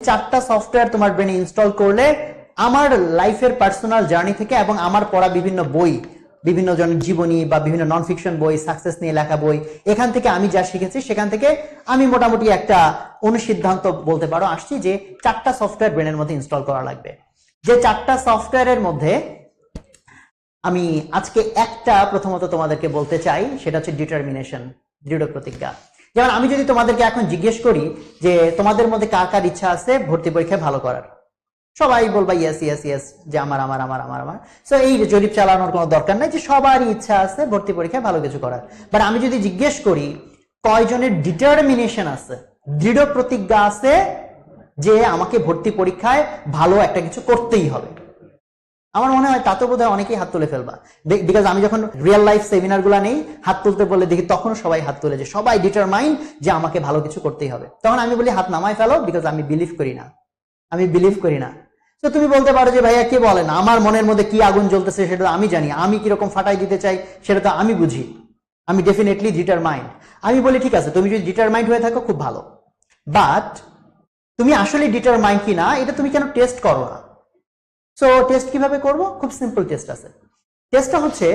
4টা সফটওয়্যার তোমার ব্রেনে ইনস্টল করলে আমার লাইফের পার্সোনাল জার্নি থেকে এবং আমার পড়া বিভিন্ন বই, বিভিন্ন জনের জীবনী বা বিভিন্ন নন ফিকশন বই, সাকসেস নিয়ে লেখা বই, এখান থেকে আমি যা শিখেছি সেখান থেকে আমি মোটামুটি একটা অনুসিদ্ধান্ত বলতে পারো আসছি যে 4টা সফটওয়্যার ব্রেনের মধ্যে ইনস্টল করা লাগবে। যে 4টা সফটওয়্যারের মধ্যে আমি আজকে একটা প্রথমত তোমাদেরকে বলতে চাই, সেটা হচ্ছে ডিটারমিনেশন, দৃঢ় প্রতিজ্ঞা। যেমন আমি যদি তোমাদেরকে এখন জিজ্ঞেস করি যে তোমাদের মধ্যে কার কার ইচ্ছা আছে ভর্তি পরীক্ষায় ভালো করার, সবাই বলবা ইয়েস ইয়েস ইয়েস, যে আমার আমার আমার আমার আমার। সো এই জরিপ চালানোর কোনো দরকার নাই, যে সবারই ইচ্ছা আছে ভর্তি পরীক্ষায় ভালো কিছু করার। বাট আমি যদি জিজ্ঞেস করি কয়জনের ডিটারমিনেশন আছে, দৃঢ় প্রতিজ্ঞা আছে যে আমাকে ভর্তি পরীক্ষায় ভালো একটা কিছু করতেই হবে, আমার মনে হয় তাতে বোধহয় অনেকেই হাত তুলে ফেলবা। বিকজ আমি যখন রিয়েল লাইফ সেমিনার গুলা নেই, হাত তুলতে বলে দেখি তখন সবাই হাত তুলে, যে সবাই ডিটারমাইন্ড যে আমাকে ভালো কিছু করতেই হবে। তখন আমি বলি হাত নামায় ফেলো, বিকজ আমি বিলিভ করি না, আমি বিলিভ করি না। তো তুমি বলতে পারো যে ভাইয়া কে বলেন, আমার মনের মধ্যে কি আগুন জ্বলতেছে সেটা তো আমি জানি, আমি কিরকম ফাটাই দিতে চাই সেটা তো আমি বুঝি, আমি ডেফিনেটলি ডিটারমাইন্ড। আমি বলি ঠিক আছে, তুমি যদি ডিটারমাইন্ড হয়ে থাকো খুব ভালো, বাট তুমি আসলে ডিটারমাইন্ড কি না এটা তুমি কেন টেস্ট করো না? সো টেস্ট কিভাবে করব? খুব সিম্পল টেস্ট আছে। টেস্টটা হচ্ছে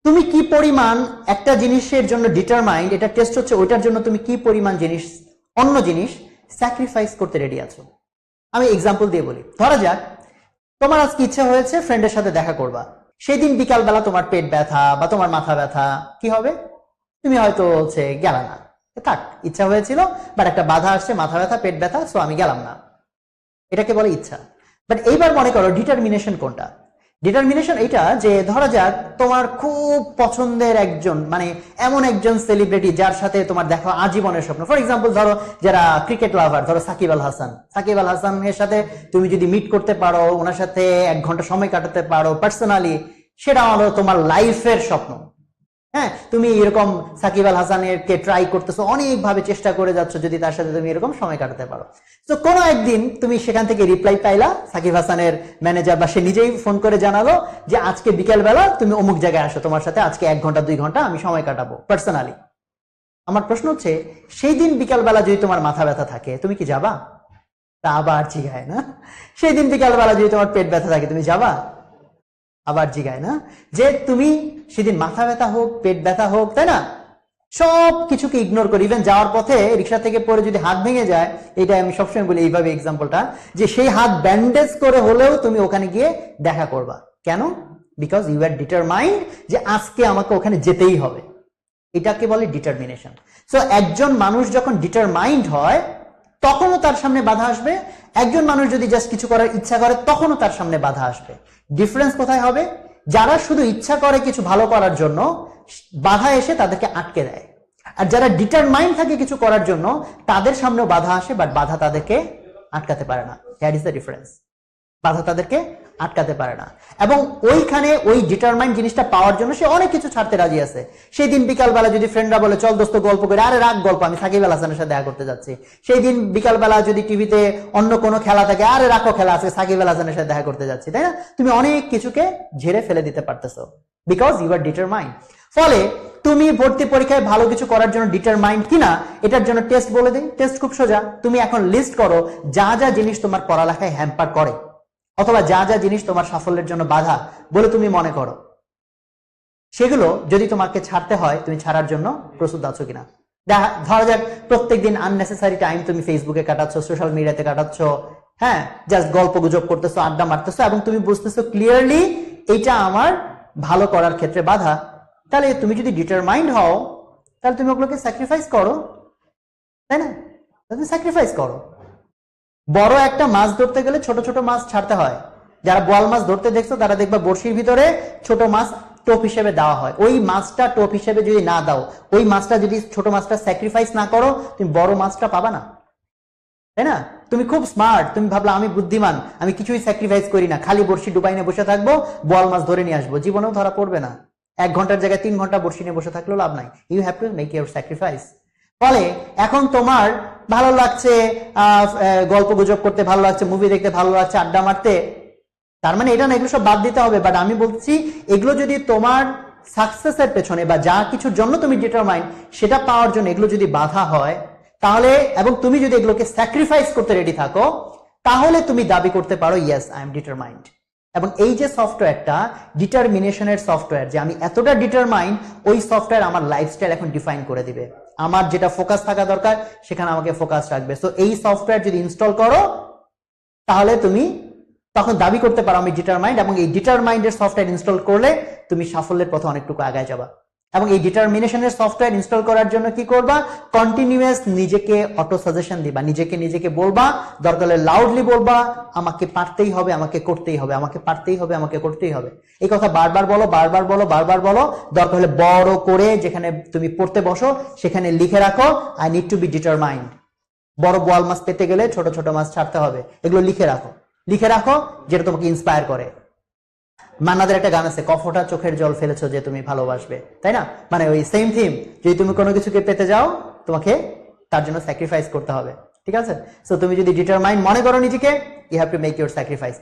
তুমি কি পরিমাণ একটা জিনিসের জন্য ডিটারমাইন্ড, এটা টেস্ট হচ্ছে ওইটার জন্য তুমি কি পরিমাণ জিনিস, অন্য জিনিস স্যাক্রিফাইস করতে রেডি আছো। আমি এক্সাম্পল দিয়ে বলি, ধরা যাক তোমার আজকে ইচ্ছা হয়েছে ফ্রেন্ডের সাথে দেখা করবা, সেই দিন বিকালবেলা তোমার পেট ব্যথা বা তোমার মাথা ব্যথা, কি হবে? তুমি হয়তো হচ্ছে গেলা না, থাক, ইচ্ছা হয়েছিল বাট একটা বাধা আসছে, মাথা ব্যথা পেট ব্যথা, সো আমি গেলাম না। এটাকে বলে ইচ্ছা। বাট এইবার মনে করো ডিটারমিনেশন কোনটা? ডিটারমিনেশন এটা যে ধরা যাক তোমার খুব পছন্দের একজন, মানে এমন একজন সেলিব্রিটি যার সাথে তোমার দেখা আজীবনের স্বপ্ন। ফর এক্সাম্পল ধরো যারা ক্রিকেট লাভার, ধরো সাকিব আল হাসান, সাকিব আল হাসানের সাথে তুমি যদি মিট করতে পারো, ওনার সাথে 1 ঘন্টা সময় কাটাতে পারো পার্সোনালি, সেটা হলো তোমার লাইফের স্বপ্ন। হ্যাঁ, তুমি এরকম সাকিব আল হাসানকে ট্রাই করতেছো, অনেকভাবে চেষ্টা করে যাচ্ছ যদি তার সাথে তুমি এরকম সময় কাটাতে পারো। তো কোনো একদিন তুমি সেখান থেকে রিপ্লাই পাইলা, সাকিব হাসানের ম্যানেজার বা সে নিজেই ফোন করে জানালো যে আজকে বিকেলবেলা তুমি অমুক জায়গায় আসো, তোমার সাথে আজকে 1 ঘন্টা 2 ঘন্টা আমি সময় কাটাবো পার্সোনালি। আমার প্রশ্ন হচ্ছে সেই দিন বিকালবেলা যদি তোমার মাথা ব্যথা থাকে তুমি কি যাবা? তা আবার জিগায় না? সেই দিন বিকালবেলা যদি তোমার পেট ব্যথা থাকে তুমি যাবা? আবার জিগায় না? যে তুমি সেদিন মাথা ব্যথা হোক, পেট ব্যথা হোক, তাই না, সব কিছুকে ইগনোর করি, ইভেন যাওয়ার পথে রিক্সা থেকে পরে যদি হাত ভেঙে যায়, এটা আমি সবসময় বলি এইভাবে এক্সাম্পলটা, যে সেই হাত ব্যান্ডেজ করে হলেও তুমি ওখানে গিয়ে দেখা করবা। কেন? বিকজ ইউ আর ডিটারমাইন্ড যে আজকে আমাকে ওখানে যেতেই হবে। এটাকে বলে ডিটারমিনেশন। সো একজন মানুষ যখন ডিটারমাইন্ড হয় তখনও তার সামনে বাধা আসবে, একজন মানুষ যদি জাস্ট কিছু করার ইচ্ছা করে তখনও তার সামনে বাধা আসবে। ডিফারেন্স কোথায় হবে? যারা শুধু ইচ্ছা করে কিছু ভালো করার জন্য, বাধা এসে তাদেরকে আটকে দেয়, আর যারা ডিটারমাইন্ড থাকে কিছু করার জন্য তাদের সামনেও বাধা আসে, বাট বাধা তাদেরকে আটকাতে পারে না। That is the difference. বাধা তাদেরকে আটকাতে পারে না, এবং ওইখানে ওই ডিটারমাইন্ড জিনিসটা পাওয়ার জন্য সে অনেক কিছু ছাড়তে রাজি আছে। সেই দিন বিকালবেলা যদি ফ্রেন্ডরা বলে চল দোস্ত গল্প করে, আরে রাগ গল্প, আমি সাকিব আল হাসানের সাথে দেখা করতে যাচ্ছি। সেই দিন বিকালবেলা যদি টিভিতে অন্য কোনো খেলা থাকে, আরে রাখো খেলা আছে, সাকিব আল হাসানের সাথে দেখা করতে যাচ্ছি, তাই না? তুমি অনেক কিছুকে ঝেড়ে ফেলে দিতে পারতেছো বিকজ ইউ আর ডিটারমাইন্ড। ফলে তুমি ভর্তি পরীক্ষায় ভালো কিছু করার জন্য ডিটারমাইন্ড কিনা এটার জন্য টেস্ট বলে দিই। টেস্ট খুব সোজা, তুমি এখন লিস্ট করো যা যা জিনিস তোমার পড়ালেখায় হ্যাম্পার করে, অথবা যা যা জিনিস তোমার সাফল্যের জন্য বাধা বলে তুমি মনে করো, সেগুলো যদি তোমাকে ছাড়তে হয় তুমি ছাড়ার জন্য প্রস্তুত আছো কিনা। ধরা যাক প্রত্যেকদিন আননেসেসারি টাইম তুমি ফেসবুকে কাটাচ্ছ, সোশ্যাল মিডিয়াতে কাটাচ্ছ, হ্যাঁ, জাস্ট গল্প গুজব করতেছো, আড্ডা মারতেছো, এবং তুমি বুঝতেছো ক্লিয়ারলি এইটা আমার ভালো করার ক্ষেত্রে বাধা। তাহলে তুমি যদি ডিটারমাইন্ড হও তাহলে তুমি ওগুলোকে স্যাক্রিফাইস করো, তাই না? তুমি স্যাক্রিফাইস করো। বড় একটা মাছ ধরতে গেলে ছোট ছোট মাছ ছাড়তে হয়। যারা বোয়াল মাছ ধরতে দেখছো তারা দেখবা বড়শির ভিতরে ছোট মাছ টোপ হিসেবে দেওয়া হয়। ওই মাছটা টোপ হিসেবে যদি না দাও, ওই মাছটা যদি ছোট মাছটা স্যাক্রিফাইস না করো, তুমি বড় মাছটা পাবা না, তাই না? তুমি খুব স্মার্ট, তুমি ভাবলা আমি বুদ্ধিমান, আমি কিছুই স্যাক্রিফাইস করি না, খালি বড়শি ডুবাই নিয়ে বসে থাকবো, বোয়াল মাছ ধরে নিয়ে আসবো, জীবনেও ধরা পড়বে না। 1 ঘন্টার জায়গায় 3 ঘন্টা বড়শি নিয়ে বসে থাকলেও লাভ নাই। You have to make your sacrifice. ফলে এখন তোমার ভালো লাগছে গল্প গুজব করতে, ভালো লাগছে মুভি দেখতে, ভালো লাগছে আড্ডা মারতে, তার মানে এটা না এগুলো সব বাদ দিতে হবে। বাট আমি বলছি এগুলো যদি তোমার সাকসেসের পেছনে বা যা কিছুর জন্য তুমি ডিটারমাইন্ড সেটা পাওয়ার জন্য এগুলো যদি বাধা হয়, তাহলে এবং তুমি যদি এগুলোকে স্যাক্রিফাইস করতে রেডি থাকো, তাহলে তুমি দাবি করতে পারো ইয়েস আই এম ডিটারমাইন্ড। এবং এই যে সফটওয়্যারটা ডিটারমিনেশনের সফটওয়্যার, যে আমি এতটা ডিটারমাইন্ড, ওই সফটওয়্যার আমার লাইফস্টাইল এখন ডিফাইন করে দিবে। আমার যেটা ফোকাস থাকা দরকার সেখানে আমাকে ফোকাস রাখবে। সো এই সফটওয়্যার যদি ইনস্টল করো, তাহলে তুমি তখন দাবি করতে পারো আমি ডিটারমাইন্ড, এবং এই ডিটারমাইন্ডের সফটওয়্যার ইনস্টল করলে তুমি সাফল্যের পথে অনেকটুকু আগায় যাবা। এবং এই ডিটারমিনেশনের সফটওয়্যার ইনস্টল করার জন্য কি করবা? কন্টিনিউয়াস নিজেকে অটো সাজেশন দিবা, নিজেকে বলবা, দরকার হলে লাউডলি বলবা, আমাকে পারতেই হবে, আমাকে করতেই হবে, আমাকে পারতেই হবে, আমাকে করতেই হবে। এই কথা বারবার বলো, বারবার বলো। দরকার হলে বড় করে যেখানে তুমি পড়তে বসো সেখানে লিখে রাখো, I need to be determined. বড় বোয়াল মাছ পেতে গেলে ছোট ছোট মাছ ছাড়তে হবে। এগুলো লিখে রাখো যেটা তোমাকে ইন্সপায়ার করে। মান্নাদের একটা গান আছে, কফোটা চোখের জল ফেলেছো যে তুমি ভালোবাসবে, তাই না? মানে ওই সেম থিম, যদি তুমি কোনো কিছুকে পেতে যাও তোমাকে তার জন্য স্যাক্রিফাইস করতে হবে, ঠিক আছে? সো তুমি যদি ডিটারমাইন্ড মনে করো নিজেকে, you have to make your sacrifice.